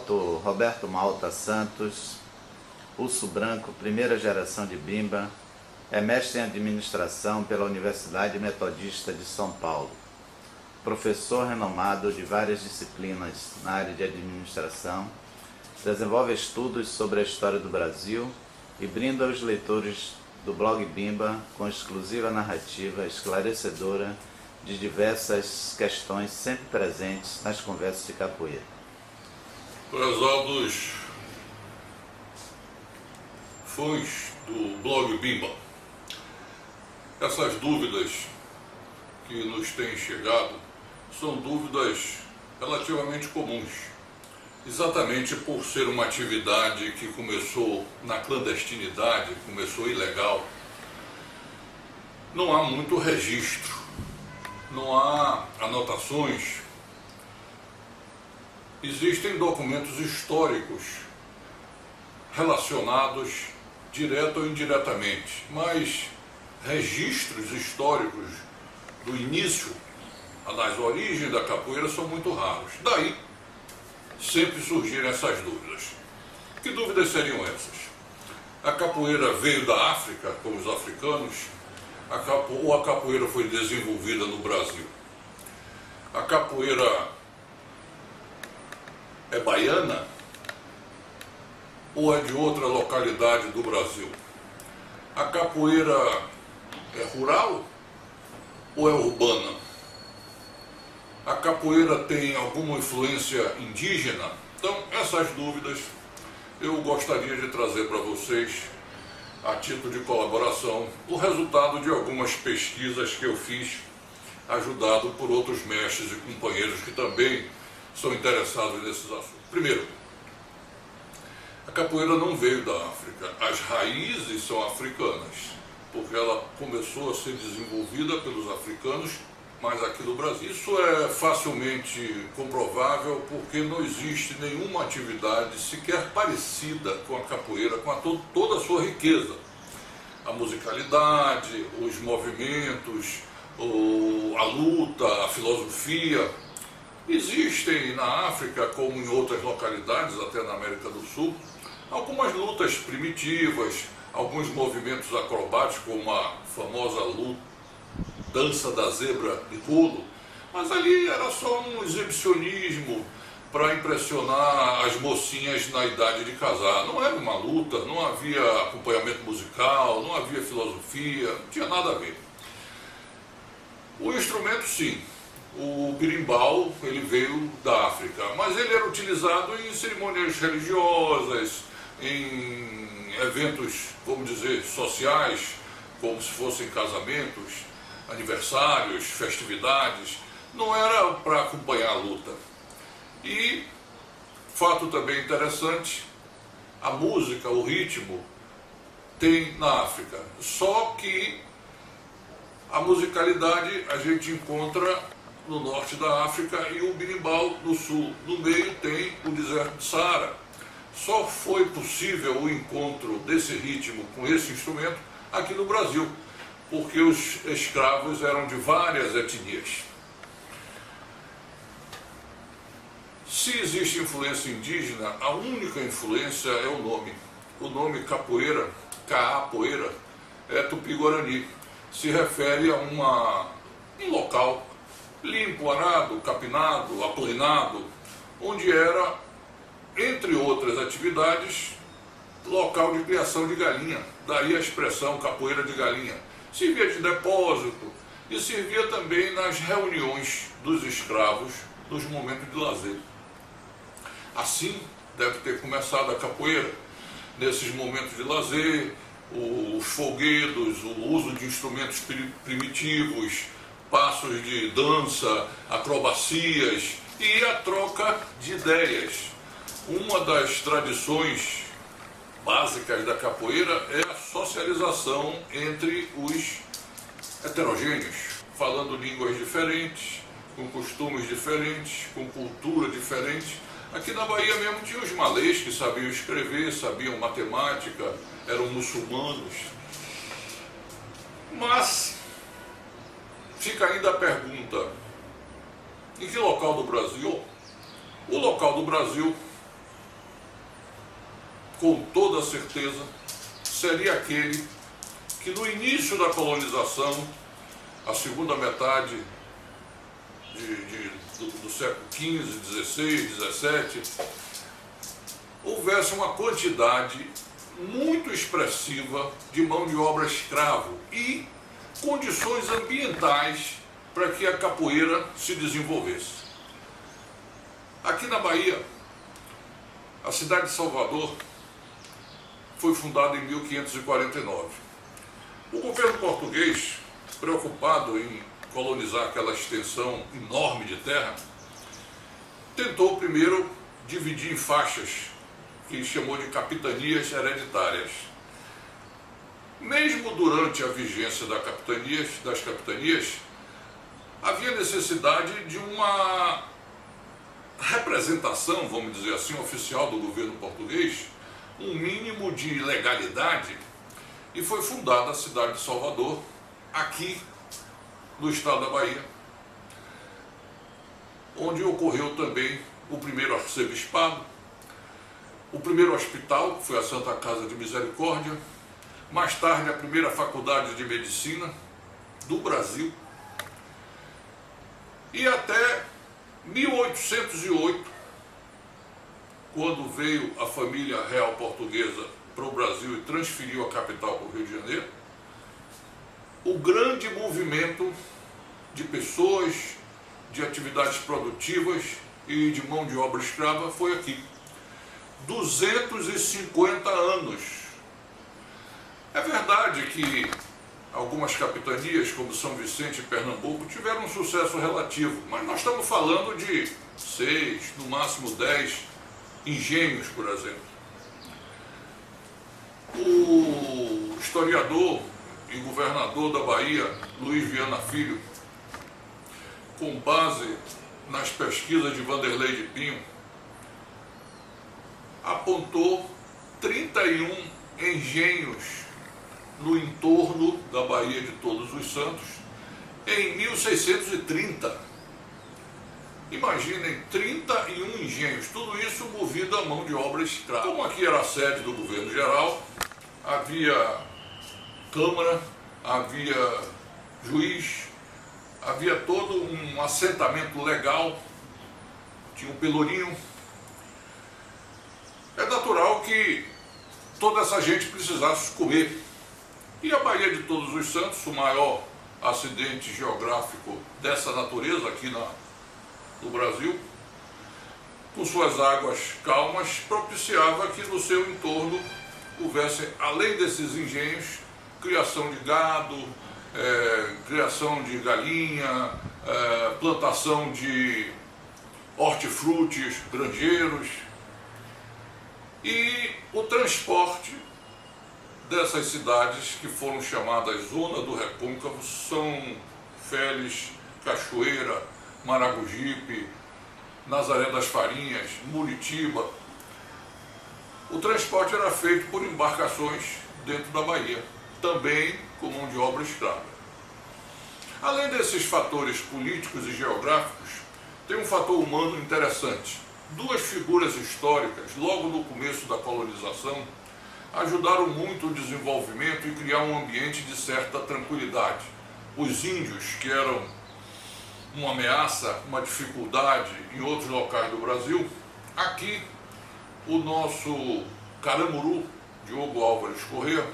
Autor Roberto Malta Santos, Urso Branco, primeira geração de Bimba, é mestre em administração pela Universidade Metodista de São Paulo, professor renomado de várias disciplinas na área de administração, desenvolve estudos sobre a história do Brasil e brinda aos leitores do blog Bimba com exclusiva narrativa esclarecedora de diversas questões sempre presentes nas conversas de capoeira. Prezados fãs do blog Bimba, essas dúvidas que nos têm chegado são dúvidas relativamente comuns, exatamente por ser uma atividade que começou na clandestinidade, começou ilegal. Não há muito registro, não há anotações. Existem documentos históricos relacionados direto ou indiretamente, mas registros históricos do início, das origens da capoeira, são muito raros. Daí sempre surgirem essas dúvidas. Que dúvidas seriam essas? A capoeira veio da África, como os africanos, ou a capoeira foi desenvolvida no Brasil? A capoeira é baiana ou é de outra localidade do Brasil? A capoeira é rural ou é urbana? A capoeira tem alguma influência indígena? Então, essas dúvidas eu gostaria de trazer para vocês, a título de colaboração, o resultado de algumas pesquisas que eu fiz, ajudado por outros mestres e companheiros que também são interessados nesses assuntos. Primeiro, a capoeira não veio da África. As raízes são africanas, porque ela começou a ser desenvolvida pelos africanos, mas aqui no Brasil. Isso é facilmente comprovável, porque não existe nenhuma atividade sequer parecida com a capoeira, com toda a sua riqueza. A musicalidade, os movimentos, a luta, a filosofia. Existem na África, como em outras localidades, até na América do Sul, algumas lutas primitivas, alguns movimentos acrobáticos, como a famosa dança da zebra de pulo, mas ali era só um exibicionismo para impressionar as mocinhas na idade de casar. Não era uma luta, não havia acompanhamento musical, não havia filosofia, não tinha nada a ver. O instrumento, sim. O berimbau, ele veio da África, mas ele era utilizado em cerimônias religiosas, em eventos, vamos dizer, sociais, como se fossem casamentos, aniversários, festividades. Não era para acompanhar a luta. E, fato também interessante, a música, o ritmo, tem na África. Só que a musicalidade a gente encontra no norte da África e o berimbau no sul. No meio tem o deserto de Saara. Só foi possível o encontro desse ritmo com esse instrumento aqui no Brasil, porque os escravos eram de várias etnias. Se existe influência indígena, a única influência é o nome. O nome capoeira, Caapoeira, é tupi-guarani. Se refere a um local limpo, arado, capinado, aplanado, onde era, entre outras atividades, local de criação de galinha. Daí a expressão capoeira de galinha. Servia de depósito e servia também nas reuniões dos escravos nos momentos de lazer. Assim deve ter começado a capoeira, nesses momentos de lazer, os folguedos, o uso de instrumentos primitivos, passos de dança, acrobacias e a troca de ideias. Uma das tradições básicas da capoeira é a socialização entre os heterogêneos, falando línguas diferentes, com costumes diferentes, com cultura diferente. Aqui na Bahia mesmo tinha os malês que sabiam escrever, sabiam matemática, eram muçulmanos. Mas fica ainda a pergunta: em que local do Brasil? O local do Brasil com toda certeza, seria aquele que no início da colonização, a segunda metade do século XV, XVI, XVII, houvesse uma quantidade muito expressiva de mão de obra escravo e condições ambientais para que a capoeira se desenvolvesse. Aqui na Bahia, a cidade de Salvador foi fundada em 1549. O governo português, preocupado em colonizar aquela extensão enorme de terra, tentou primeiro dividir em faixas, que chamou de capitanias hereditárias. Mesmo durante a vigência das capitanias, havia necessidade de uma representação, vamos dizer assim, oficial do governo português, um mínimo de legalidade, e foi fundada a cidade de Salvador, aqui no estado da Bahia, onde ocorreu também o primeiro arcebispado, o primeiro hospital, que foi a Santa Casa de Misericórdia, mais tarde a primeira faculdade de medicina do Brasil, e até 1808, quando veio a família real portuguesa para o Brasil e transferiu a capital para o Rio de Janeiro, o grande movimento de pessoas, de atividades produtivas e de mão de obra escrava foi aqui. 250 anos. É verdade que algumas capitanias, como São Vicente e Pernambuco, tiveram um sucesso relativo, mas nós estamos falando de 6, no máximo 10 engenhos, por exemplo. O historiador e governador da Bahia, Luiz Viana Filho, com base nas pesquisas de Vanderlei de Pinho, apontou 31 engenhos no entorno da Baía de Todos os Santos em 1630. Imaginem, 31 engenhos, tudo isso movido à mão de obra escrava. Como aqui era a sede do governo geral, havia Câmara, havia juiz, havia todo um assentamento legal, tinha um pelourinho. É natural que toda essa gente precisasse comer. E a Baía de Todos os Santos, o maior acidente geográfico dessa natureza aqui no Brasil, com suas águas calmas, propiciava que no seu entorno houvesse, além desses engenhos, criação de gado, criação de galinha, plantação de hortifrutis, granjeiros, e o transporte dessas cidades que foram chamadas Zona do Recôncavo, São Félix, Cachoeira, Maragogipe, Nazaré das Farinhas, Muritiba. O transporte era feito por embarcações dentro da Bahia, também com mão de obra escrava. Além desses fatores políticos e geográficos, tem um fator humano interessante. Duas figuras históricas, logo no começo da colonização, ajudaram muito o desenvolvimento e criar um ambiente de certa tranquilidade. Os índios, que eram uma ameaça, uma dificuldade em outros locais do Brasil, aqui o nosso Caramuru, Diogo Álvares Corrêa,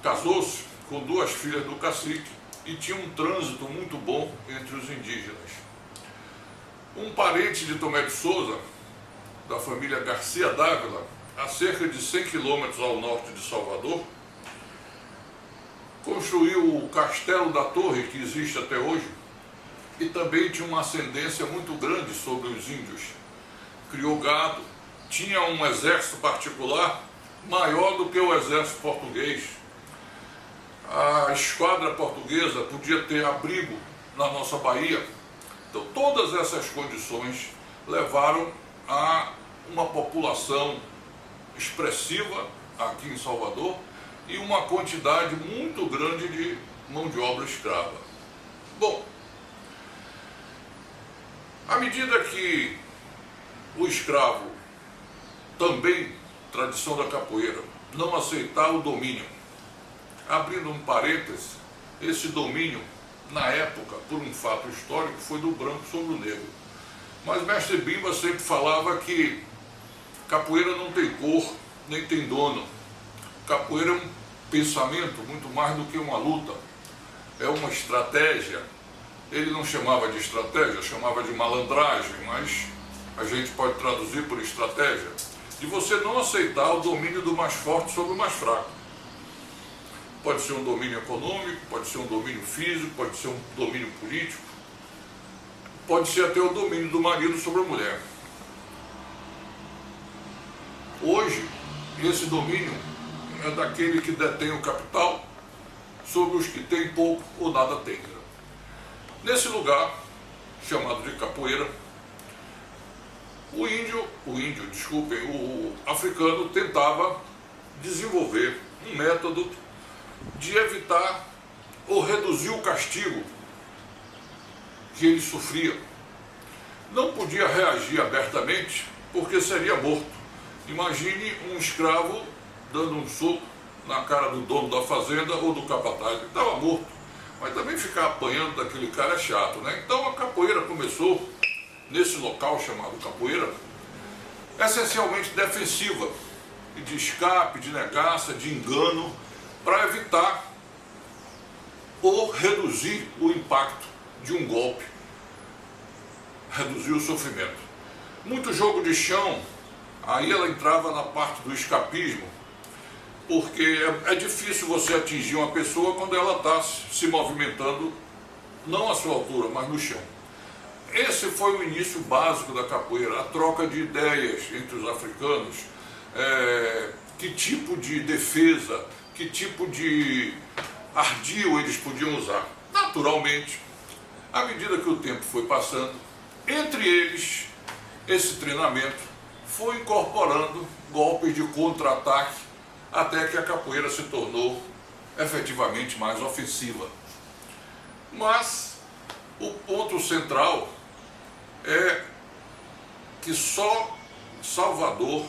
casou-se com duas filhas do cacique e tinha um trânsito muito bom entre os indígenas. Um parente de Tomé de Souza, da família Garcia Dávila, a cerca de 100 quilômetros ao norte de Salvador, construiu o Castelo da Torre, que existe até hoje, e também tinha uma ascendência muito grande sobre os índios. Criou gado, tinha um exército particular maior do que o exército português. A esquadra portuguesa podia ter abrigo na nossa Bahia. Então, todas essas condições levaram a uma população expressiva aqui em Salvador e uma quantidade muito grande de mão de obra escrava. Bom, à medida que o escravo também tradição da capoeira, não aceitar o domínio. Abrindo um parêntese, esse domínio, na época, por um fato histórico, foi do branco sobre o negro. Mas mestre Bimba sempre falava que capoeira não tem cor, nem tem dono. Capoeira é um pensamento muito mais do que uma luta, é uma estratégia. Ele não chamava de estratégia, chamava de malandragem, mas a gente pode traduzir por estratégia, de você não aceitar o domínio do mais forte sobre o mais fraco. Pode ser um domínio econômico, pode ser um domínio físico, pode ser um domínio político, pode ser até o domínio do marido sobre a mulher. Hoje, esse domínio é daquele que detém o capital sobre os que têm pouco ou nada têm. Nesse lugar, chamado de capoeira, o africano tentava desenvolver um método de evitar ou reduzir o castigo que ele sofria. Não podia reagir abertamente porque seria morto. Imagine um escravo dando um soco na cara do dono da fazenda ou do capataz. Ele estava morto, mas também ficar apanhando daquele cara é chato, né? Então a capoeira começou nesse local chamado capoeira, essencialmente defensiva, de escape, de negaça, de engano, para evitar ou reduzir o impacto de um golpe, reduzir o sofrimento. Muito jogo de chão, aí ela entrava na parte do escapismo, porque é difícil você atingir uma pessoa quando ela está se movimentando, não à sua altura, mas no chão. Esse foi o início básico da capoeira, a troca de ideias entre os africanos, que tipo de defesa, que tipo de ardil eles podiam usar. Naturalmente, à medida que o tempo foi passando, entre eles, esse treinamento foi incorporando golpes de contra-ataque até que a capoeira se tornou efetivamente mais ofensiva. Mas o ponto central é que só Salvador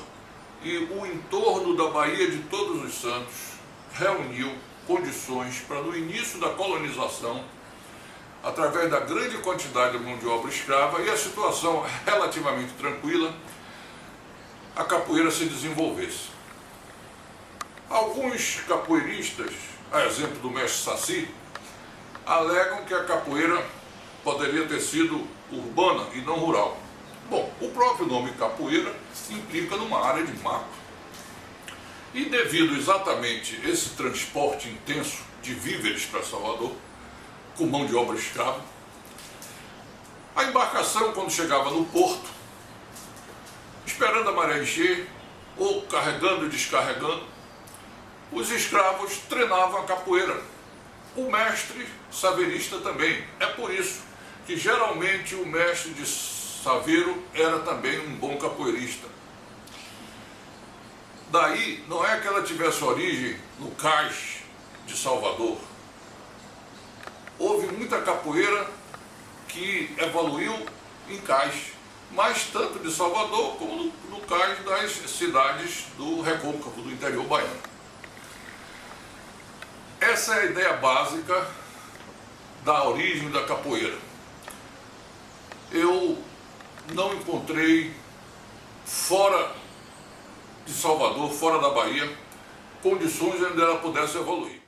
e o entorno da Baía de Todos os Santos reuniu condições para, no início da colonização, através da grande quantidade de mão de obra escrava e a situação relativamente tranquila, a capoeira se desenvolvesse. Alguns capoeiristas, a exemplo do mestre Saci, alegam que a capoeira poderia ter sido urbana e não rural. Bom, o próprio nome capoeira implica numa área de mato. E devido exatamente a esse transporte intenso de víveres para Salvador, com mão de obra escrava, a embarcação, quando chegava no porto, esperando a maré encher, ou carregando e descarregando, os escravos treinavam a capoeira. O mestre saverista também. É por isso que geralmente o mestre de saveiro era também um bom capoeirista. Daí, não é que ela tivesse origem no cais de Salvador. Houve muita capoeira que evoluiu em cais, mas tanto de Salvador como no cais das cidades do recôncavo, do interior baiano. Essa é a ideia básica da origem da capoeira. Eu não encontrei fora de Salvador, fora da Bahia, condições onde ela pudesse evoluir.